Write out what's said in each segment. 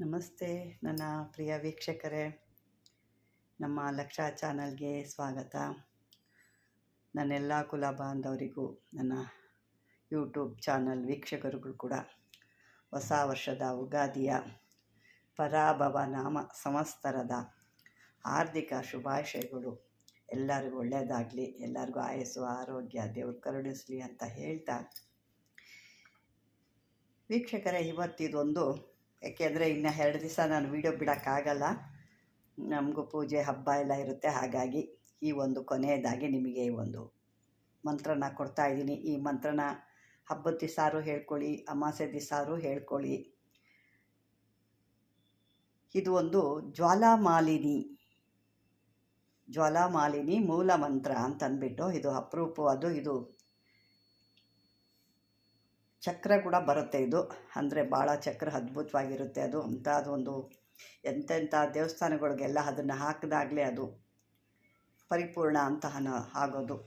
ನಮಸ್ತೆ ನನ್ನ ಪ್ರಿಯ ವೀಕ್ಷಕರೇ, ನಮ್ಮ ಲಕ್ಷ ಚಾನಲ್ಗೆ ಸ್ವಾಗತ. ನನ್ನೆಲ್ಲ ಕುಲ ಬಾಂಧವರಿಗೂ, ನನ್ನ ಯೂಟ್ಯೂಬ್ ಚಾನಲ್ ವೀಕ್ಷಕರಿಗೂ ಕೂಡ ಹೊಸ ವರ್ಷದ ಉಗಾದಿಯ ಪರಾಭವ ನಾಮ ಸಂವತ್ಸರದ ಹಾರ್ದಿಕ ಶುಭಾಶಯಗಳು. ಎಲ್ಲರಿಗೂ ಒಳ್ಳೆಯದಾಗಲಿ, ಎಲ್ಲರಿಗೂ ಆಯಸ್ಸು ಆರೋಗ್ಯ ದೇವರು ಕರುಣಿಸಲಿ ಅಂತ ಹೇಳ್ತಾ, ವೀಕ್ಷಕರೇ, ಇವತ್ತಿದೊಂದು ಏಕೆಂದರೆ ಇನ್ನು 2 ದಿವಸ ನಾನು ವೀಡಿಯೋ ಬಿಡೋಕ್ಕಾಗಲ್ಲ. ನಮಗೂ ಪೂಜೆ ಹಬ್ಬ ಎಲ್ಲ ಇರುತ್ತೆ. ಹಾಗಾಗಿ ಈ ಒಂದು ಕೊನೆಯದಾಗಿ ನಿಮಗೆ ಈ ಒಂದು ಮಂತ್ರನ ಕೊಡ್ತಾಯಿದ್ದೀನಿ. ಈ ಮಂತ್ರನ ಹಬ್ಬದ ದಿವಸಾರು ಹೇಳ್ಕೊಳ್ಳಿ, ಅಮಾವಾಸ್ಯೆ ದಿವಸಾರು ಹೇಳ್ಕೊಳ್ಳಿ. ಇದು ಒಂದು ಜ್ವಾಲಾಮಾಲಿನಿ ಮೂಲ ಮಂತ್ರ ಅಂತಂದ್ಬಿಟ್ಟು, ಇದು ಅಪರೂಪವಾದ, ಇದು ಚಕ್ರ ಕೂಡ ಬರುತ್ತೆ. ಇದು ಅಂದರೆ ಭಾಳ ಚಕ್ರ ಅದ್ಭುತವಾಗಿರುತ್ತೆ. ಅದು ಅದೊಂದು ಎಂತೆಂಥ ದೇವಸ್ಥಾನಗಳಿಗೆಲ್ಲ ಅದನ್ನು ಹಾಕಿದಾಗಲೇ ಅದು ಪರಿಪೂರ್ಣ ಅಂತ ಆಗೋದು.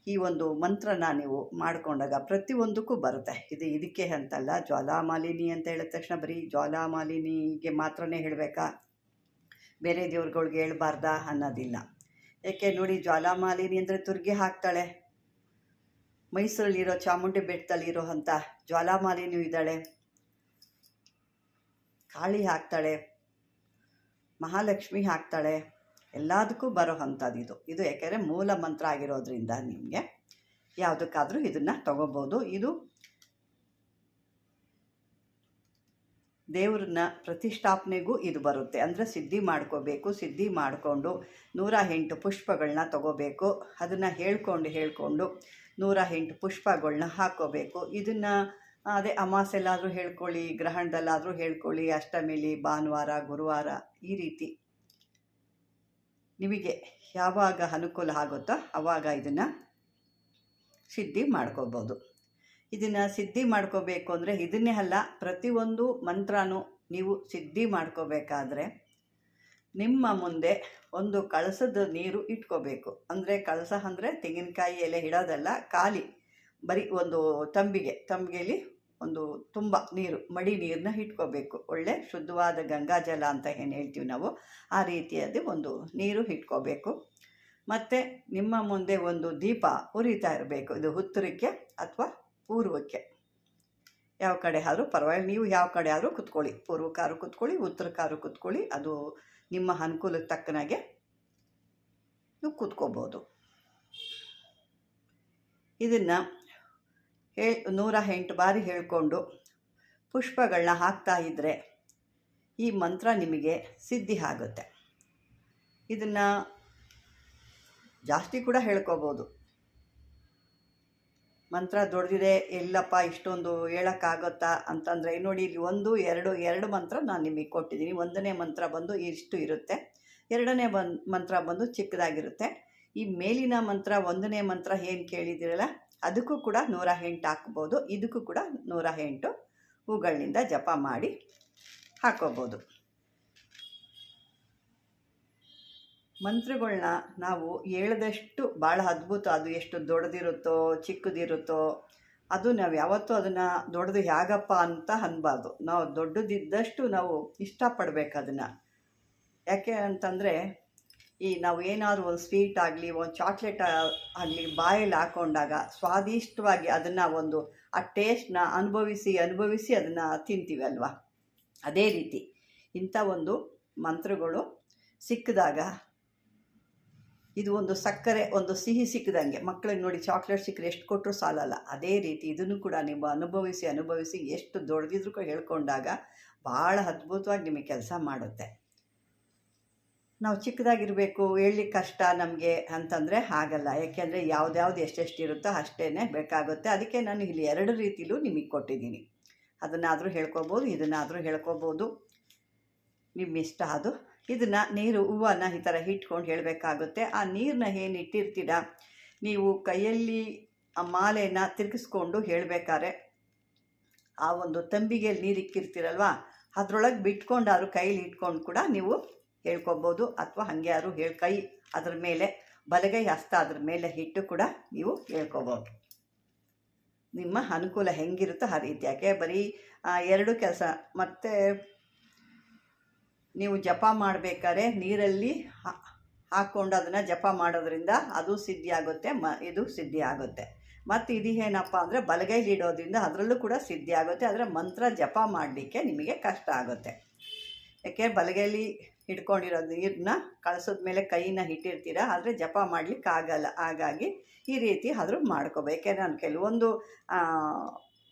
ಈ ಒಂದು ಮಂತ್ರನ ನೀವು ಮಾಡಿಕೊಂಡಾಗ ಪ್ರತಿಯೊಂದಕ್ಕೂ ಬರುತ್ತೆ. ಇದಕ್ಕೆ ಅಂತಲ್ಲ, ಜ್ವಾಲಾಮಾಲಿನಿ ಅಂತ ಹೇಳಿದ ತಕ್ಷಣ ಬರೀ ಜ್ವಾಲಾಮಾಲಿನಿಗೆ ಮಾತ್ರನೇ ಹೇಳಬೇಕಾ, ಬೇರೆ ದೇವ್ರುಗಳ್ಗೆ ಹೇಳ್ಬಾರ್ದಾ ಅನ್ನೋದಿಲ್ಲ. ಏಕೆ ನೋಡಿ, ಜ್ವಾಲಾಮಾಲಿನಿ ಅಂದರೆ ತುರ್ಗಿ ಹಾಕ್ತಾಳೆ. ಮೈಸೂರಲ್ಲಿರೋ ಚಾಮುಂಡಿ ಬೆಟ್ಟದಲ್ಲಿರೋ ಅಂಥ ಜ್ವಾಲಾಮಾಲಿನಿಯೂ ಇದ್ದಾಳೆ. ಕಾಳಿ ಹಾಕ್ತಾಳೆ, ಮಹಾಲಕ್ಷ್ಮಿ ಹಾಕ್ತಾಳೆ. ಎಲ್ಲದಕ್ಕೂ ಬರೋ ಅಂಥದ್ದು ಇದು ಯಾಕೆಂದರೆ ಮೂಲ ಮಂತ್ರ ಆಗಿರೋದ್ರಿಂದ ನಿಮಗೆ ಯಾವುದಕ್ಕಾದರೂ ಇದನ್ನು ತಗೋಬೋದು. ಇದು ದೇವ್ರನ್ನ ಪ್ರತಿಷ್ಠಾಪನೆಗೂ ಇದು ಬರುತ್ತೆ. ಅಂದರೆ ಸಿದ್ಧಿ ಮಾಡ್ಕೋಬೇಕು. ಸಿದ್ಧಿ ಮಾಡಿಕೊಂಡು 108 ಪುಷ್ಪಗಳನ್ನ ತಗೋಬೇಕು. ಅದನ್ನು ಹೇಳ್ಕೊಂಡು 108 ಪುಷ್ಪಗಳನ್ನ ಹಾಕ್ಕೋಬೇಕು. ಇದನ್ನು ಅದೇ ಅಮಾವಾಸ್ಯೆಲ್ಲಾದರೂ ಹೇಳ್ಕೊಳ್ಳಿ, ಗ್ರಹಣದಲ್ಲಾದರೂ ಹೇಳ್ಕೊಳ್ಳಿ, ಅಷ್ಟಮಿಲಿ, ಭಾನುವಾರ, ಗುರುವಾರ, ಈ ರೀತಿ ನಿಮಗೆ ಯಾವಾಗ ಅನುಕೂಲ ಆಗುತ್ತೋ ಆವಾಗ ಇದನ್ನು ಸಿದ್ಧಿ ಮಾಡ್ಕೋಬೋದು. ಇದನ್ನು ಸಿದ್ಧಿ ಮಾಡ್ಕೋಬೇಕು ಅಂದರೆ ಇದನ್ನೇ ಅಲ್ಲ, ಪ್ರತಿಯೊಂದು ಮಂತ್ರನೂ ನೀವು ಸಿದ್ಧಿ ಮಾಡ್ಕೋಬೇಕಾದ್ರೆ ನಿಮ್ಮ ಮುಂದೆ ಒಂದು ಕಳಸದ ನೀರು ಇಟ್ಕೋಬೇಕು. ಅಂದರೆ ಕಳಸ ಅಂದರೆ ತೆಂಗಿನಕಾಯಿ ಎಲೆ ಇಡೋದಲ್ಲ, ಖಾಲಿ ಬರೀ ಒಂದು ತಂಬಿಗೆಯಲ್ಲಿ ಒಂದು ತುಂಬ ನೀರು, ಮಡಿ ನೀರನ್ನ ಇಟ್ಕೋಬೇಕು. ಒಳ್ಳೆ ಶುದ್ಧವಾದ ಗಂಗಾಜಲ ಅಂತ ಏನು ಹೇಳ್ತೀವಿ ನಾವು, ಆ ರೀತಿಯಾದ ಒಂದು ನೀರು ಇಟ್ಕೋಬೇಕು. ಮತ್ತು ನಿಮ್ಮ ಮುಂದೆ ಒಂದು ದೀಪ ಉರಿತಾ ಇರಬೇಕು. ಇದು ಉತ್ತರಕ್ಕೆ ಅಥವಾ ಪೂರ್ವಕ್ಕೆ, ಯಾವ ಕಡೆ ಆದರೂ ಪರವಾಗಿಲ್ಲ, ನೀವು ಯಾವ ಕಡೆ ಆದರೂ ಕುತ್ಕೊಳ್ಳಿ. ಪೂರ್ವಕ್ಕಾದ್ರೂ ಕುತ್ಕೊಳ್ಳಿ, ಉತ್ತರಕ್ಕಾದ್ರೂ ಕುತ್ಕೊಳ್ಳಿ, ಅದು ನಿಮ್ಮ ಅನುಕೂಲಕ್ಕೆ ತಕ್ಕನಾಗೆ ನೀವು ಕೂತ್ಕೋಬೋದು. ಇದನ್ನು 108 ಬಾರಿ ಹೇಳಿಕೊಂಡು ಪುಷ್ಪಗಳನ್ನ ಹಾಕ್ತಾ ಇದ್ದರೆ ಈ ಮಂತ್ರ ನಿಮಗೆ ಸಿದ್ಧಿ ಆಗುತ್ತೆ. ಇದನ್ನು ಜಾಸ್ತಿ ಕೂಡ ಹೇಳ್ಕೋಬೋದು. ಮಂತ್ರ ದೊಡ್ಡದಿದೆ, ಎಲ್ಲಪ್ಪ ಇಷ್ಟೊಂದು ಹೇಳೋಕ್ಕಾಗುತ್ತಾ ಅಂತಂದರೆ ನೋಡಿ, ಇಲ್ಲಿ ಎರಡು ಮಂತ್ರ ನಾನು ನಿಮಗೆ ಕೊಟ್ಟಿದ್ದೀನಿ. 1ನೇ ಮಂತ್ರ ಬಂದು ಇಷ್ಟು ಇರುತ್ತೆ, 2ನೇ ಮಂತ್ರ ಬಂದು ಚಿಕ್ಕದಾಗಿರುತ್ತೆ. ಈ ಮೇಲಿನ ಮಂತ್ರ 1ನೇ ಮಂತ್ರ ಏನು ಕೇಳಿದ್ದೀರಲ್ಲ, ಅದಕ್ಕೂ ಕೂಡ 108 ಹಾಕ್ಬೋದು. ಇದಕ್ಕೂ ಕೂಡ 108 ಹೂಗಳಿಂದ ಜಪ ಮಾಡಿ ಹಾಕೋಬೋದು. ಮಂತ್ರಗಳನ್ನ ನಾವು ಹೇಳಿದಷ್ಟು ಭಾಳ ಅದ್ಭುತ. ಅದು ಎಷ್ಟು ದೊಡ್ಡದಿರುತ್ತೋ ಚಿಕ್ಕದಿರುತ್ತೋ ಅದು ನಾವು ಯಾವತ್ತೂ ಅದನ್ನು ದೊಡ್ಡದು ಹೇಗಪ್ಪ ಅಂತ ಅನ್ಬಾರ್ದು. ನಾವು ದೊಡ್ಡದಿದ್ದಷ್ಟು ನಾವು ಇಷ್ಟಪಡಬೇಕು ಅದನ್ನು. ಯಾಕೆ ಅಂತಂದರೆ, ನಾವು ಏನಾದರೂ ಒಂದು ಸ್ವೀಟ್ ಆಗಲಿ, ಒಂದು ಚಾಕ್ಲೇಟ್ ಆಗಲಿ ಬಾಯಲ್ಲಿ ಹಾಕ್ಕೊಂಡಾಗ ಸ್ವಾದಿಷ್ಟವಾಗಿ ಅದನ್ನು ಆ ಟೇಸ್ಟ್ನ ಅನುಭವಿಸಿ ಅದನ್ನು ತಿಂತೀವಿ ಅಲ್ವಾ. ಅದೇ ರೀತಿ ಇಂಥ ಒಂದು ಮಂತ್ರಗಳು ಸಿಕ್ಕಿದಾಗ ಇದು ಒಂದು ಸಕ್ಕರೆ, ಒಂದು ಸಿಹಿ ಸಿಕ್ಕಿದಂಗೆ. ಮಕ್ಕಳಿಗೆ ನೋಡಿ, ಚಾಕ್ಲೇಟ್ ಸಿಕ್ಕರೆ ಎಷ್ಟು ಕೊಟ್ಟರು ಸಾಲಲ್ಲ. ಅದೇ ರೀತಿ ಇದನ್ನು ಕೂಡ ನೀವು ಅನುಭವಿಸಿ ಎಷ್ಟು ದೊಡ್ಡದಿದ್ರೂ ಹೇಳ್ಕೊಂಡಾಗ ಭಾಳ ಅದ್ಭುತವಾಗಿ ನಿಮಗೆ ಕೆಲಸ ಮಾಡುತ್ತೆ. ನಾವು ಚಿಕ್ಕದಾಗಿರಬೇಕು, ಹೇಳಲಿಕ್ಕೆ ಕಷ್ಟ ನಮಗೆ ಅಂತಂದರೆ ಆಗಲ್ಲ. ಯಾಕೆಂದರೆ ಯಾವ್ದು ಎಷ್ಟೆಷ್ಟು ಇರುತ್ತೋ ಅಷ್ಟೇ ಬೇಕಾಗುತ್ತೆ. ಅದಕ್ಕೆ ನಾನು ಇಲ್ಲಿ 2 ರೀತಿಲೂ ನಿಮಗೆ ಕೊಟ್ಟಿದ್ದೀನಿ. ಅದನ್ನಾದರೂ ಹೇಳ್ಕೊಬೋದು, ಇದನ್ನಾದರೂ ಹೇಳ್ಕೊಬೋದು, ನಿಮ್ಮ ಇಷ್ಟ ಅದು. ಇದನ್ನು ಹೂವನ್ನ ಈ ಥರ ಇಟ್ಕೊಂಡು ಹೇಳಬೇಕಾಗುತ್ತೆ. ಆ ನೀರನ್ನ ಏನು ಇಟ್ಟಿರ್ತೀರ, ನೀವು ಕೈಯಲ್ಲಿ ಆ ಮಾಲೆಯನ್ನು ತಿರುಗಿಸ್ಕೊಂಡು ಹೇಳಬೇಕಾದ್ರೆ ಆ ಒಂದು ತಂಬಿಗೆಯಲ್ಲಿ ನೀರು ಇಕ್ಕಿರ್ತೀರಲ್ವ, ಅದರೊಳಗೆ ಬಿಟ್ಕೊಂಡಾದ್ರು ಕೈಲಿ ಇಟ್ಕೊಂಡು ಕೂಡ ನೀವು ಹೇಳ್ಕೊಬೋದು. ಅಥವಾ ಹಾಗೆ ಯಾರು ಕೈ ಅದ್ರ ಮೇಲೆ, ಬಲಗೈ ಹಸ್ತ ಅದ್ರ ಮೇಲೆ ಇಟ್ಟು ಕೂಡ ನೀವು ಹೇಳ್ಕೊಬೋದು. ನಿಮ್ಮ ಅನುಕೂಲ ಹೆಂಗಿರುತ್ತೋ ಆ ರೀತಿ. ಯಾಕೆ ಬರೀ 2 ಕೆಲಸ. ಮತ್ತು ನೀವು ಜಪ ಮಾಡಬೇಕಾದ್ರೆ ನೀರಲ್ಲಿ ಹಾಕ್ಕೊಂಡು ಅದನ್ನು ಜಪ ಮಾಡೋದ್ರಿಂದ ಅದು ಸಿದ್ಧಿ ಆಗುತ್ತೆ, ಇದು ಸಿದ್ಧಿ ಆಗುತ್ತೆ. ಮತ್ತು ಇದು ಏನಪ್ಪ ಅಂದರೆ ಬಲಗೈಲಿ ಇಡೋದ್ರಿಂದ ಅದರಲ್ಲೂ ಕೂಡ ಸಿದ್ಧಿ ಆಗುತ್ತೆ. ಆದರೆ ಮಂತ್ರ ಜಪ ಮಾಡಲಿಕ್ಕೆ ನಿಮಗೆ ಕಷ್ಟ ಆಗುತ್ತೆ. ಯಾಕೆ ಬಲಗೈಲಿ ಹಿಡ್ಕೊಂಡಿರೋ ನೀರನ್ನ ಕಳಸದ ಮೇಲೆ ಕೈನ ಇಟ್ಟಿರ್ತೀರ, ಆದರೆ ಜಪ ಮಾಡಲಿಕ್ಕೆ ಆಗಲ್ಲ. ಹಾಗಾಗಿ ಈ ರೀತಿ ಆದರೂ ಮಾಡ್ಕೋಬೇಕು. ಯಾಕೆಂದರೆ ನಾನು ಕೆಲವೊಂದು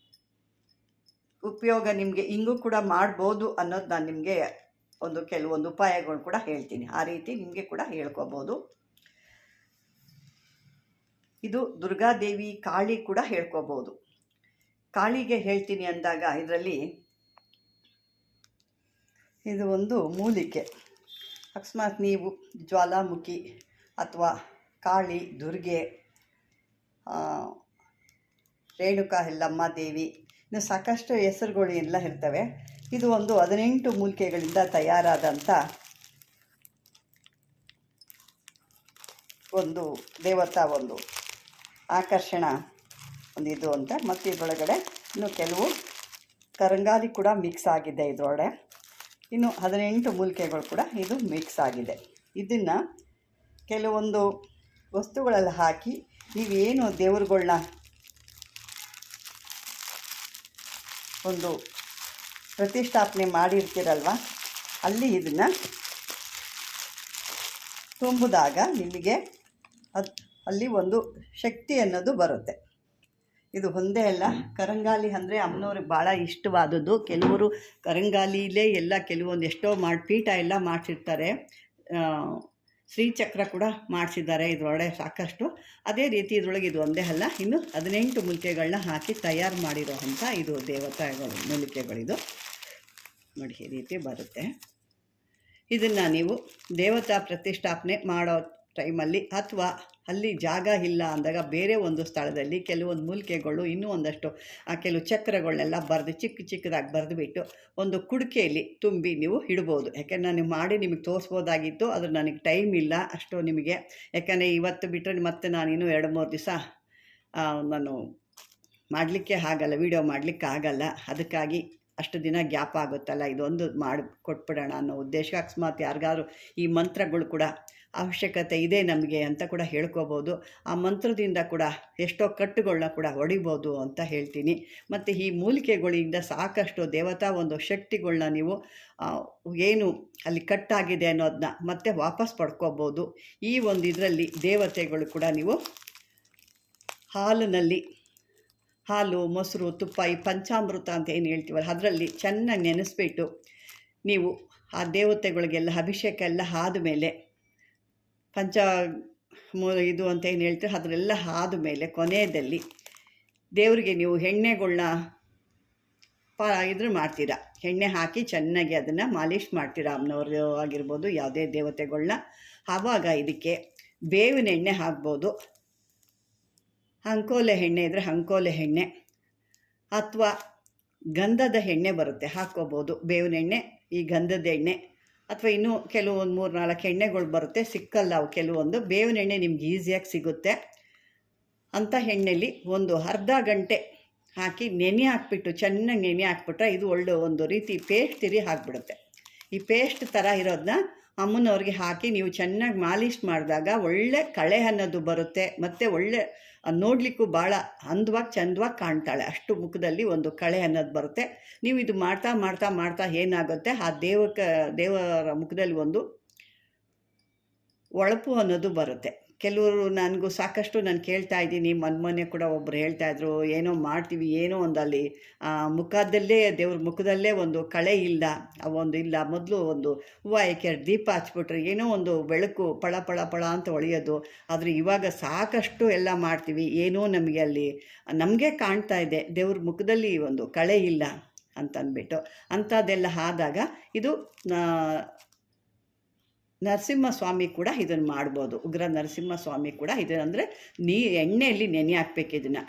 ಉಪಯೋಗ ನಿಮಗೆ ಹಿಂಗೂ ಕೂಡ ಮಾಡ್ಬೋದು ಅನ್ನೋದು ನಾನು ನಿಮಗೆ ಕೆಲವೊಂದು ಉಪಾಯಗಳು ಕೂಡ ಹೇಳ್ತೀನಿ. ಆ ರೀತಿ ನಿಮಗೆ ಕೂಡ ಹೇಳ್ಕೊಬೋದು. ಇದು ದುರ್ಗಾದೇವಿ ಕಾಳಿ ಕೂಡ ಹೇಳ್ಕೊಬೋದು. ಕಾಳಿಗೆ ಹೇಳ್ತೀನಿ ಅಂದಾಗ ಇದರಲ್ಲಿ ಇದು ಒಂದು ಮೂಲಿಕೆ. ಅಕಸ್ಮಾತ್ ನೀವು ಜ್ವಾಲಾಮುಖಿ ಅಥವಾ ಕಾಳಿ, ದುರ್ಗೆ, ರೇಣುಕಾ ಎಲ್ಲಮ್ಮ ದೇವಿ, ಇನ್ನು ಸಾಕಷ್ಟು ಹೆಸರುಗಳು ಎಲ್ಲ ಇರ್ತವೆ. ಇದು ಒಂದು 18 ಮೂಲಿಕೆಗಳಿಂದ ತಯಾರಾದಂಥ ಒಂದು ದೇವತಾ ಒಂದು ಆಕರ್ಷಣ ಒಂದು ಇದು ಅಂತ. ಮತ್ತು ಇದರೊಳಗಡೆ ಇನ್ನು ಕೆಲವು ಕರಂಗಾಲಿ ಕೂಡ ಮಿಕ್ಸ್ ಆಗಿದೆ. ಇದರೊಳಗಡೆ ಇನ್ನು 18 ಮೂಲಿಕೆಗಳು ಕೂಡ ಇದು ಮಿಕ್ಸ್ ಆಗಿದೆ. ಇದನ್ನು ಕೆಲವೊಂದು ವಸ್ತುಗಳಲ್ಲಿ ಹಾಕಿ ನೀವೇನು ದೇವ್ರುಗಳ್ನ ಒಂದು ಪ್ರತಿಷ್ಠಾಪನೆ ಮಾಡಿರ್ತೀರಲ್ವ, ಅಲ್ಲಿ ಇದನ್ನು ತುಂಬಿದಾಗ ನಿಮಗೆ ಅಲ್ಲಿ ಒಂದು ಶಕ್ತಿ ಅನ್ನೋದು ಬರುತ್ತೆ. ಇದು ಒಂದೇ ಅಲ್ಲ, ಕರಂಗಾಲಿ ಅಂದರೆ ಅಮ್ಮನವ್ರಿಗೆ ಭಾಳ ಇಷ್ಟವಾದದ್ದು. ಕೆಲವರು ಕರಂಗಾಲಿಲೇ ಎಲ್ಲ ಕೆಲವೊಂದು ಎಷ್ಟೋ ಪೀಠ ಎಲ್ಲ ಮಾಡಿಸಿರ್ತಾರೆ. ಶ್ರೀಚಕ್ರ ಕೂಡ ಮಾಡಿಸಿದ್ದಾರೆ ಇದರೊಳಗೆ ಸಾಕಷ್ಟು. ಅದೇ ರೀತಿ ಇದರೊಳಗೆ ಇದು ಒಂದೇ ಅಲ್ಲ, ಇನ್ನು 18 ಮೂಲಿಕೆಗಳನ್ನ ಹಾಕಿ ತಯಾರು ಮಾಡಿರೋ ಅಂಥ ಇದು ದೇವತಾಗಳು ಮೂಲಿಕೆಗಳಿದು ನೋಡಿ. ಈ ರೀತಿ ಬರುತ್ತೆ. ಇದನ್ನು ನೀವು ದೇವತಾ ಪ್ರತಿಷ್ಠಾಪನೆ ಮಾಡೋ ಟೈಮಲ್ಲಿ ಅಥವಾ ಅಲ್ಲಿ ಜಾಗ ಇಲ್ಲ ಅಂದಾಗ ಬೇರೆ ಒಂದು ಸ್ಥಳದಲ್ಲಿ ಕೆಲವೊಂದು ಮೂಲಿಕೆಗಳು ಇನ್ನೂ ಒಂದಷ್ಟು ಕೆಲವು ಚಕ್ರಗಳನ್ನೆಲ್ಲ ಬರೆದು ಚಿಕ್ಕದಾಗಿ ಬರೆದುಬಿಟ್ಟು ಒಂದು ಕುಡಿಕೆಯಲ್ಲಿ ತುಂಬಿ ನೀವು ಇಡ್ಬೋದು. ಯಾಕೆಂದರೆ ನಾನು ಮಾಡಿ ನಿಮಗೆ ತೋರಿಸ್ಬೋದಾಗಿತ್ತು, ಆದರೆ ನನಗೆ ಟೈಮ್ ಇಲ್ಲ ಅಷ್ಟು ನಿಮಗೆ. ಯಾಕೆಂದರೆ ಇವತ್ತು ಬಿಟ್ಟರೆ ಮತ್ತೆ ನಾನಿನ್ನೂ 2-3 ದಿವಸ ನಾನು ಮಾಡಲಿಕ್ಕೆ ಆಗಲ್ಲ, ವೀಡಿಯೋ ಮಾಡಲಿಕ್ಕೆ ಆಗಲ್ಲ. ಅದಕ್ಕಾಗಿ ಅಷ್ಟು ದಿನ ಗ್ಯಾಪ್ ಆಗುತ್ತಲ್ಲ, ಇದೊಂದು ಮಾಡಿ ಕೊಟ್ಬಿಡೋಣ ಅನ್ನೋ ಉದ್ದೇಶ. ಅಕಸ್ಮಾತ್ ಯಾರಿಗಾದ್ರು ಈ ಮಂತ್ರಗಳು ಕೂಡ ಅವಶ್ಯಕತೆ ಇದೆ ನಮಗೆ ಅಂತ ಕೂಡ ಹೇಳ್ಕೋಬೋದು. ಆ ಮಂತ್ರದಿಂದ ಕೂಡ ಎಷ್ಟೋ ಕಟ್ಟುಗಳನ್ನ ಕೂಡ ಹೊಡಿಬೋದು ಅಂತ ಹೇಳ್ತೀನಿ. ಮತ್ತು ಈ ಮೂಲಿಕೆಗಳಿಂದ ಸಾಕಷ್ಟು ದೇವತಾ ಒಂದು ಶಕ್ತಿಗಳನ್ನ ನೀವು ಏನು ಅಲ್ಲಿ ಕಟ್ಟಾಗಿದೆ ಅನ್ನೋದನ್ನ ಮತ್ತೆ ವಾಪಸ್ ಪಡ್ಕೋಬೋದು. ಈ ಒಂದು ಇದರಲ್ಲಿ ದೇವತೆಗಳು ಕೂಡ ನೀವು ಹಾಲು, ಮೊಸರು, ತುಪ್ಪ, ಈ ಪಂಚಾಮೃತ ಅಂತ ಏನು ಹೇಳ್ತೀವಲ್ಲ ಅದರಲ್ಲಿ ಚೆನ್ನಾಗಿ ನೆನೆಸ್ಬಿಟ್ಟು ನೀವು ಆ ದೇವತೆಗಳಿಗೆಲ್ಲ ಅಭಿಷೇಕ ಎಲ್ಲ ಆದಮೇಲೆ ಇದು ಅಂತ ಏನು ಹೇಳ್ತೀವಿ ಅದರೆಲ್ಲ ಆದಮೇಲೆ ಕೊನೆಯಲ್ಲಿ ದೇವರಿಗೆ ನೀವು ಎಣ್ಣೆಗಳ್ನ ಇದ್ರ ಮಾಡ್ತೀರಾ. ಎಣ್ಣೆ ಹಾಕಿ ಚೆನ್ನಾಗಿ ಅದನ್ನು ಮಾಲಿಷ್ ಮಾಡ್ತೀರಾ. ಅಮ್ಮನವರು ಆಗಿರ್ಬೋದು ಯಾವುದೇ ದೇವತೆಗಳನ್ನ. ಆವಾಗ ಇದಕ್ಕೆ ಬೇವಿನ ಎಣ್ಣೆ ಹಾಕ್ಬೋದು, ಅಂಕೋಲೆ ಎಣ್ಣೆ ಇದ್ದರೆ ಅಂಕೋಲೆ ಎಣ್ಣೆ ಅಥವಾ ಗಂಧದ ಎಣ್ಣೆ ಬರುತ್ತೆ ಹಾಕ್ಕೋಬೋದು. ಬೇವಿನ ಎಣ್ಣೆ, ಈ ಗಂಧದ ಎಣ್ಣೆ ಅಥವಾ ಇನ್ನೂ ಕೆಲವೊಂದು 3-4 ಎಣ್ಣೆಗಳು ಬರುತ್ತೆ, ಸಿಕ್ಕಲ್ಲ ಅವು ಕೆಲವೊಂದು. ಬೇವಿನ ಎಣ್ಣೆ ನಿಮ್ಗೆ ಈಸಿಯಾಗಿ ಸಿಗುತ್ತೆ. ಅಂಥ ಎಣ್ಣೆಲಿ ಒಂದು ಅರ್ಧ ಗಂಟೆ ಹಾಕಿ ಹಾಕ್ಬಿಟ್ಟು ಚೆನ್ನಾಗಿ ನೆನೆ ಹಾಕ್ಬಿಟ್ರೆ ಇದು ಒಳ್ಳೆ ಒಂದು ರೀತಿ ಪೇಸ್ಟ್ ತಿರಿ ಹಾಕ್ಬಿಡುತ್ತೆ. ಈ ಪೇಸ್ಟ್ ಥರ ಇರೋದನ್ನ ಅಮ್ಮನವ್ರಿಗೆ ಹಾಕಿ ನೀವು ಚೆನ್ನಾಗಿ ಮಾಲಿಷ್ ಮಾಡಿದಾಗ ಒಳ್ಳೆ ಕಳೆ ಅನ್ನೋದು ಬರುತ್ತೆ. ಮತ್ತು ಒಳ್ಳೆ ನೋಡಲಿಕ್ಕೂ ಭಾಳ ಅಂದವಾಗಿ ಚಂದವಾಗಿ ಕಾಣ್ತಾಳೆ. ಅಷ್ಟು ಮುಖದಲ್ಲಿ ಒಂದು ಕಳೆ ಅನ್ನೋದು ಬರುತ್ತೆ. ನೀವು ಇದು ಮಾಡ್ತಾ ಮಾಡ್ತಾ ಮಾಡ್ತಾ ಏನಾಗುತ್ತೆ, ಆ ದೇವರ ಮುಖದಲ್ಲಿ ಒಂದು ಹೊಳಪು ಅನ್ನೋದು ಬರುತ್ತೆ. ಕೆಲವರು ನನಗೂ ಸಾಕಷ್ಟು ನಾನು ಕೇಳ್ತಾ ಇದ್ದೀನಿ, ಮೊನ್ನೆ ಕೂಡ ಒಬ್ಬರು ಹೇಳ್ತಾಯಿದ್ರು ಏನೋ ಮಾಡ್ತೀವಿ, ಏನೋ ಒಂದು ಅಲ್ಲಿ ಮುಖದಲ್ಲೇ ದೇವ್ರ ಮುಖದಲ್ಲೇ ಒಂದು ಕಳೆ ಇಲ್ಲ, ಒಂದು ಇಲ್ಲ. ಮೊದಲು ಒಂದು ಹೂವು ಏಕೆ ದೀಪ ಹಚ್ಬಿಟ್ರೆ ಏನೋ ಒಂದು ಬೆಳಕು ಪಳ ಪಳ ಪಳ ಅಂತ ಹೊಳೆಯೋದು. ಆದರೆ ಇವಾಗ ಸಾಕಷ್ಟು ಎಲ್ಲ ಮಾಡ್ತೀವಿ, ಏನೋ ನಮಗೆ ಅಲ್ಲಿ ನಮಗೆ ಕಾಣ್ತಾ ಇದೆ ದೇವ್ರ ಮುಖದಲ್ಲಿ ಒಂದು ಕಳೆ ಇಲ್ಲ ಅಂತಂದ್ಬಿಟ್ಟು. ಅಂಥದ್ದೆಲ್ಲ ಆದಾಗ ಇದು ನರಸಿಂಹಸ್ವಾಮಿ ಕೂಡ ಇದನ್ನು ಮಾಡ್ಬೋದು. ಉಗ್ರ ನರಸಿಂಹಸ್ವಾಮಿ ಕೂಡ ಇದನ್ನು ಅಂದರೆ ಎಣ್ಣೆಯಲ್ಲಿ ನೆನೆ ಹಾಕ್ಬೇಕು ಇದನ್ನು.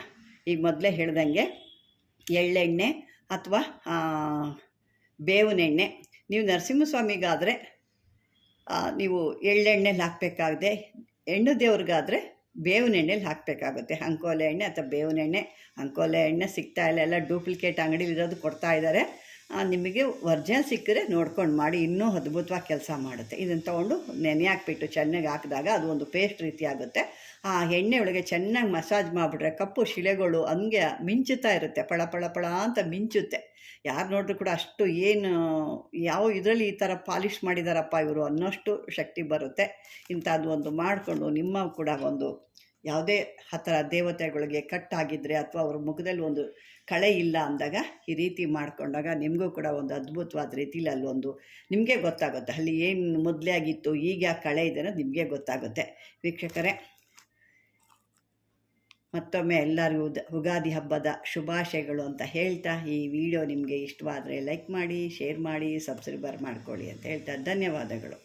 ಈಗ ಮೊದಲೇ ಹೇಳ್ದಂಗೆ ಎಳ್ಳೆಣ್ಣೆ ಅಥವಾ ಬೇವಿನ ಎಣ್ಣೆ. ನೀವು ನರಸಿಂಹಸ್ವಾಮಿಗಾದರೆ ನೀವು ಎಳ್ಳೆಣ್ಣೆಲಿ ಹಾಕಬೇಕಾಗದೆ, ಹೆಣ್ಣು ದೇವ್ರಿಗಾದರೆ ಬೇವಿನ ಎಣ್ಣೆಲಿ ಹಾಕಬೇಕಾಗುತ್ತೆ. ಅಂಕೋಲೆ ಎಣ್ಣೆ ಅಥವಾ ಬೇವಿನ ಎಣ್ಣೆ. ಅಂಕೋಲೆ ಎಣ್ಣೆ ಸಿಗ್ತಾಯಿಲ್ಲ, ಎಲ್ಲ ಡೂಪ್ಲಿಕೇಟ್ ಅಂಗಡಿಲಿರೋದು ಕೊಡ್ತಾಯಿದ್ದಾರೆ. ನಿಮಗೆ ಒರ್ಜಿನಲ್ ಸಿಕ್ಕಿದ್ರೆ ನೋಡ್ಕೊಂಡು ಮಾಡಿ, ಇನ್ನೂ ಅದ್ಭುತವಾಗಿ ಕೆಲಸ ಮಾಡುತ್ತೆ. ಇದನ್ನು ತೊಗೊಂಡು ನೆನೆ ಹಾಕ್ಬಿಟ್ಟು ಚೆನ್ನಾಗಿ ಹಾಕಿದಾಗ ಅದು ಒಂದು ಪೇಸ್ಟ್ ರೀತಿ ಆಗುತ್ತೆ. ಆ ಎಣ್ಣೆ ಒಳಗೆ ಚೆನ್ನಾಗಿ ಮಸಾಜ್ ಮಾಡಿಬಿಟ್ರೆ ಕಪ್ಪು ಶಿಲೆಗಳು ಹಂಗೆ ಮಿಂಚುತ್ತಾ ಇರುತ್ತೆ, ಪಳ ಪಳ ಪಳ ಅಂತ ಮಿಂಚುತ್ತೆ. ಯಾರು ನೋಡಿದ್ರು ಕೂಡ ಅಷ್ಟು ಏನು ಯಾವ ಇದರಲ್ಲಿ ಈ ಥರ ಪಾಲಿಷ್ ಮಾಡಿದಾರಪ್ಪ ಇವರು ಅನ್ನೋಷ್ಟು ಶಕ್ತಿ ಬರುತ್ತೆ. ಇಂಥದ್ದು ಒಂದು ಮಾಡಿಕೊಂಡು ನಿಮ್ಮ ಕೂಡ ಒಂದು ಯಾವುದೇ ಆ ಥರ ದೇವತೆಗಳಿಗೆ ಕಟ್ಟಾಗಿದ್ದರೆ ಅಥವಾ ಅವ್ರ ಮುಖದಲ್ಲಿ ಒಂದು ಕಳೆ ಇಲ್ಲ ಅಂದಾಗ ಈ ರೀತಿ ಮಾಡಿಕೊಂಡಾಗ ನಿಮಗೂ ಕೂಡ ಒಂದು ಅದ್ಭುತವಾದ ರೀತಿಲಿ ಅಲ್ಲೊಂದು ನಿಮಗೆ ಗೊತ್ತಾಗುತ್ತೆ, ಅಲ್ಲಿ ಏನು ಮೊದಲೇ ಆಗಿತ್ತು ಈಗ ಆ ಕಳೆ ಇದೆ ಅನ್ನೋದು ನಿಮಗೆ ಗೊತ್ತಾಗುತ್ತೆ. ವೀಕ್ಷಕರೇ, ಮತ್ತೊಮ್ಮೆ ಎಲ್ಲರಿಗೂ ಯುಗಾದಿ ಹಬ್ಬದ ಶುಭಾಶಯಗಳು ಅಂತ ಹೇಳ್ತಾ, ಈ ವಿಡಿಯೋ ನಿಮಗೆ ಇಷ್ಟವಾದರೆ ಲೈಕ್ ಮಾಡಿ, ಶೇರ್ ಮಾಡಿ, ಸಬ್ಸ್ಕ್ರೈಬರ್ ಮಾಡ್ಕೊಳ್ಳಿ ಅಂತ ಹೇಳ್ತಾ ಧನ್ಯವಾದಗಳು.